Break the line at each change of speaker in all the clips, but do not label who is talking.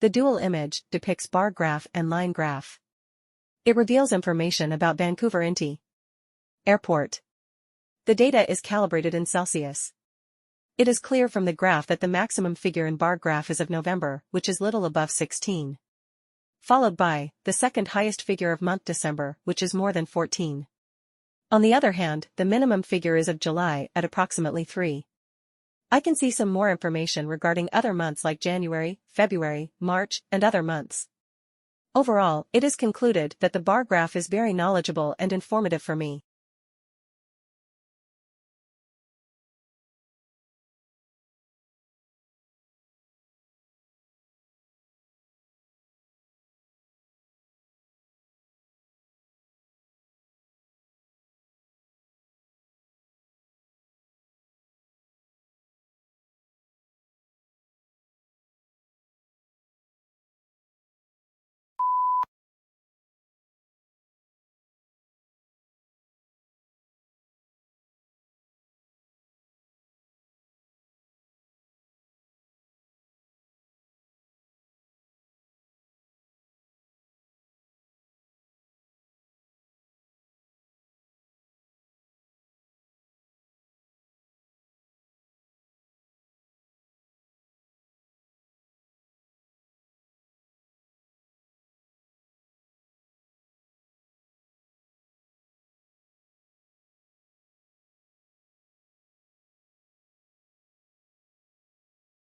The dual image depicts bar graph and line graph. It reveals information about Vancouver Inti Airport. The data is calibrated in Celsius. It is clear from the graph that the maximum figure in bar graph is of November, which is little above 16. Followed by the second highest figure of month December, which is more than 14. On the other hand, the minimum figure is of July at approximately 3. I can see some more information regarding other months like January, February, March, and other months. Overall, it is concluded that the bar graph is very knowledgeable and informative for me.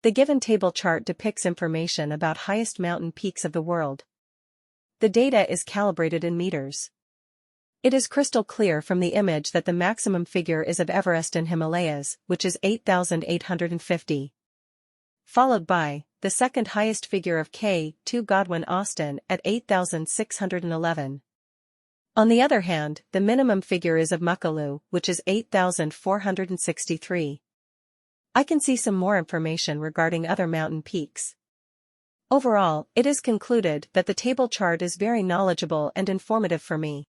The given table chart depicts information about highest mountain peaks of the world. The data is calibrated in meters. It is crystal clear from the image that the maximum figure is of Everest in Himalayas, which is 8,850. Followed by the second highest figure of K2 Godwin Austen at 8,611. On the other hand, the minimum figure is of Makalu, which is 8,463. I can see some more information regarding other mountain peaks. Overall, it is concluded that the table chart is very knowledgeable and informative for me.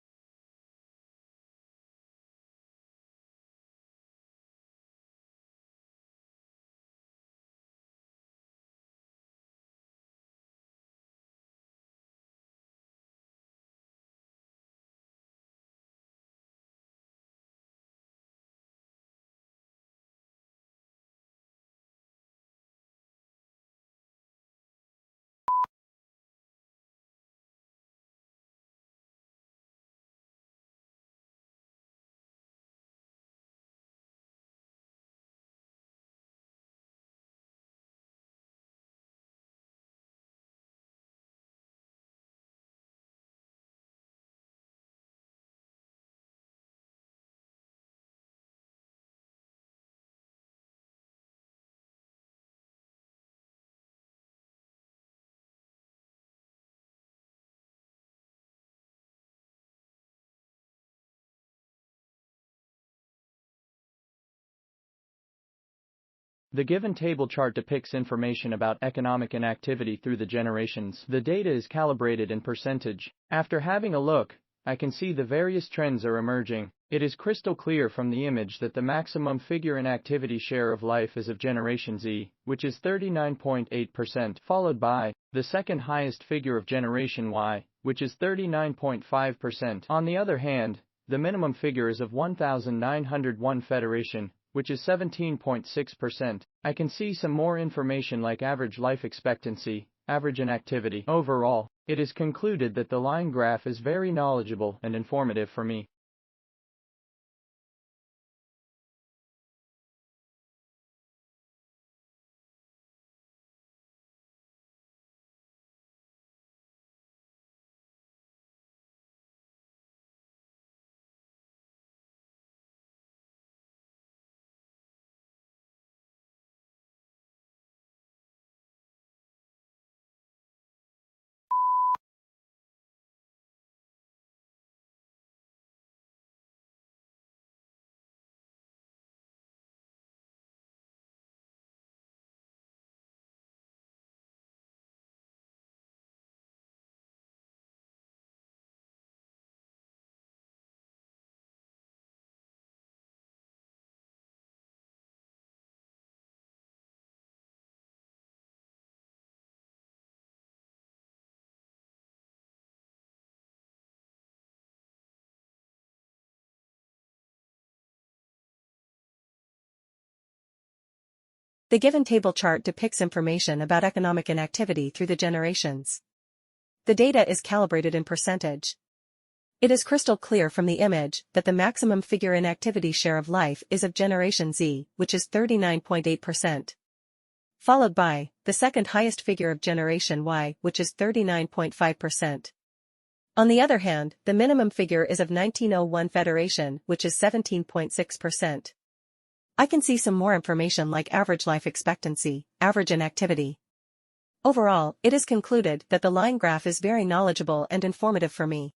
The given table chart depicts information about economic inactivity through the generations. The data is calibrated in percentage. After having a look, I can see the various trends are emerging. It is crystal clear from the image that the maximum figure in activity share of life is of Generation Z, which is 39.8%, followed by the second highest figure of Generation Y, which is 39.5%. On the other hand, the minimum figure is of 1,901 Federation, which is 17.6%. I can see some more information like average life expectancy, average inactivity. Overall, it is concluded that the line graph is very knowledgeable and informative for me.
The given table chart depicts information about economic inactivity through the generations. The data is calibrated in percentage. It is crystal clear from the image that the maximum figure in activity share of life is of Generation Z, which is 39.8%. Followed by, the second highest figure of Generation Y, which is 39.5%. On the other hand, the minimum figure is of 1901 Federation, which is 17.6%. I can see some more information like average life expectancy, average inactivity. Overall, it is concluded that the line graph is very knowledgeable and informative for me.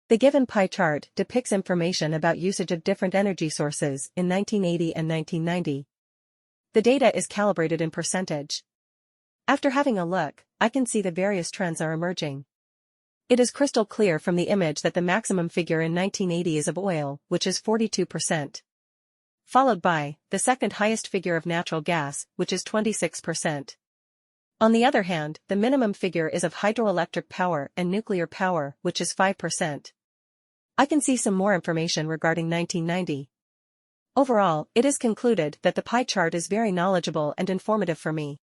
The given pie chart depicts information about usage of different energy sources in 1980 and 1990. The data is calibrated in percentage. After having a look, I can see the various trends are emerging. It is crystal clear from the image that the maximum figure in 1980 is of oil, which is 42%. Followed by, the second highest figure of natural gas, which is 26%. On the other hand, the minimum figure is of hydroelectric power and nuclear power, which is 5%. I can see some more information regarding 1990. Overall, it is concluded that the pie chart is very knowledgeable and informative for me.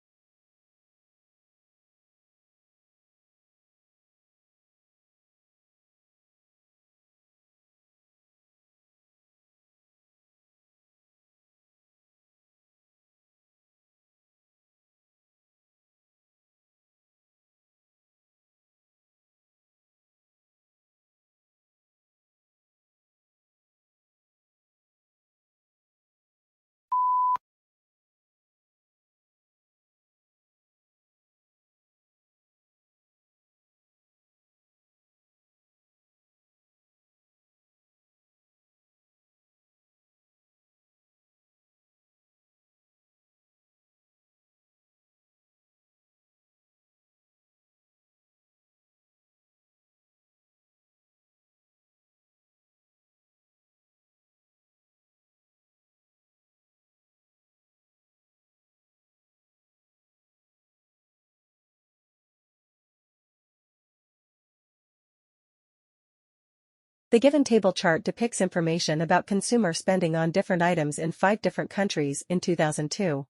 The given table chart depicts information about consumer spending on different items in 5 different countries in 2002.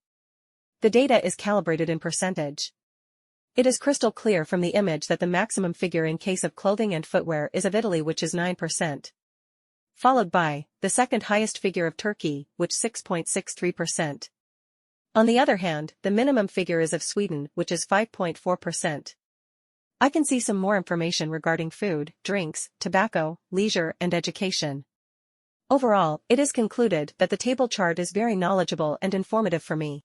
The data is calibrated in percentage. It is crystal clear from the image that the maximum figure in case of clothing and footwear is of Italy, which is 9%. Followed by, the second highest figure of Turkey, which 6.63%. On the other hand, the minimum figure is of Sweden, which is 5.4%. I can see some more information regarding food, drinks, tobacco, leisure, and education. Overall, it is concluded that the table chart is very knowledgeable and informative for me.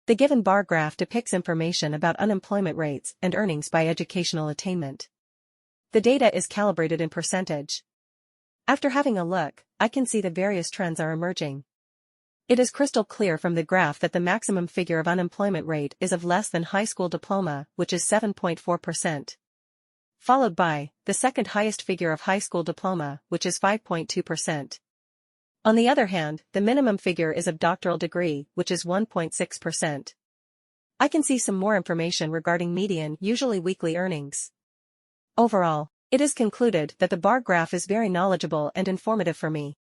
The given bar graph depicts information about unemployment rates and earnings by educational attainment. The data is calibrated in percentage. After having a look, I can see the various trends are emerging. It is crystal clear from the graph that the maximum figure of unemployment rate is of less than high school diploma, which is 7.4%. Followed by, the second highest figure of high school diploma, which is 5.2%. On the other hand, the minimum figure is of doctoral degree, which is 1.6%. I can see some more information regarding median, usually weekly earnings. Overall, it is concluded that the bar graph is very knowledgeable and informative for me.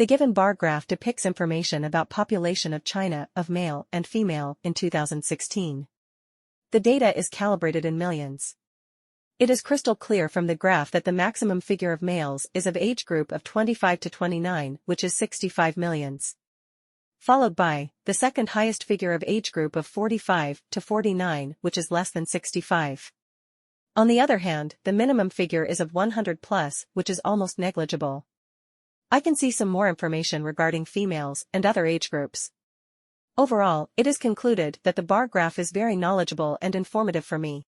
The given bar graph depicts information about population of China of male and female in 2016. The data is calibrated in millions. It is crystal clear from the graph that the maximum figure of males is of age group of 25 to 29, which is 65 millions. Followed by, the second highest figure of age group of 45 to 49, which is less than 65. On the other hand, the minimum figure is of 100 plus, which is almost negligible. I can see some more information regarding females and other age groups. Overall, it is concluded that the bar graph is very knowledgeable and informative for me.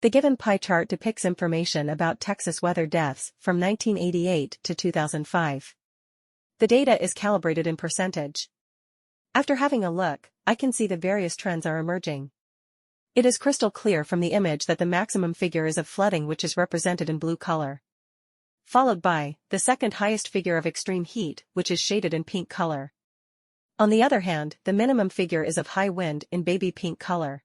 The given pie chart depicts information about Texas weather deaths from 1988 to 2005. The data is calibrated in percentage. After having a look, I can see the various trends are emerging. It is crystal clear from the image that the maximum figure is of flooding, which is represented in blue color. Followed by, the second highest figure of extreme heat, which is shaded in pink color. On the other hand, the minimum figure is of high wind in baby pink color.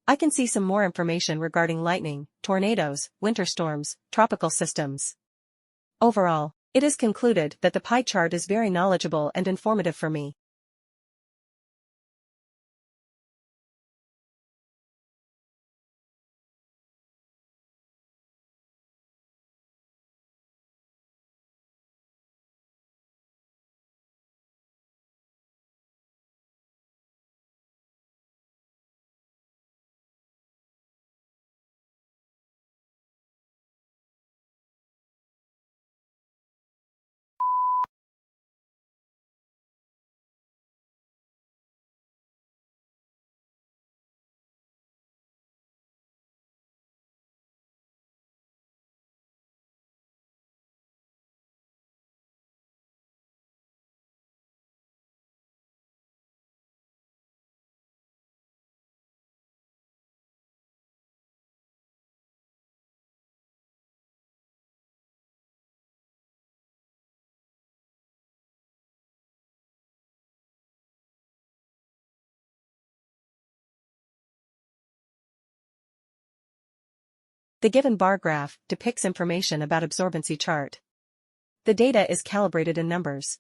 I can see some more information regarding lightning, tornadoes, winter storms, tropical systems. Overall, it is concluded that the pie chart is very knowledgeable and informative for me. The given bar graph depicts information about absorbency chart. The data is calibrated in numbers.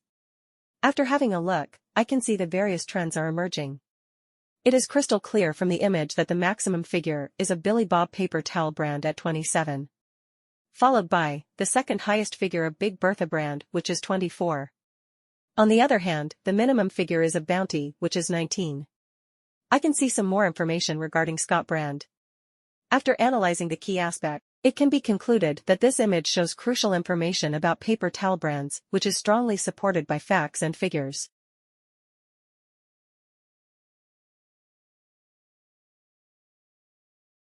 After having a look, I can see the various trends are emerging. It is crystal clear from the image that the maximum figure is of Billy Bob paper towel brand at 27. Followed by the second highest figure of Big Bertha brand, which is 24. On the other hand, the minimum figure is of Bounty, which is 19. I can see some more information regarding Scott brand. After analyzing the key aspect, it can be concluded that this image shows crucial information about paper towel brands, which is strongly supported by facts and figures.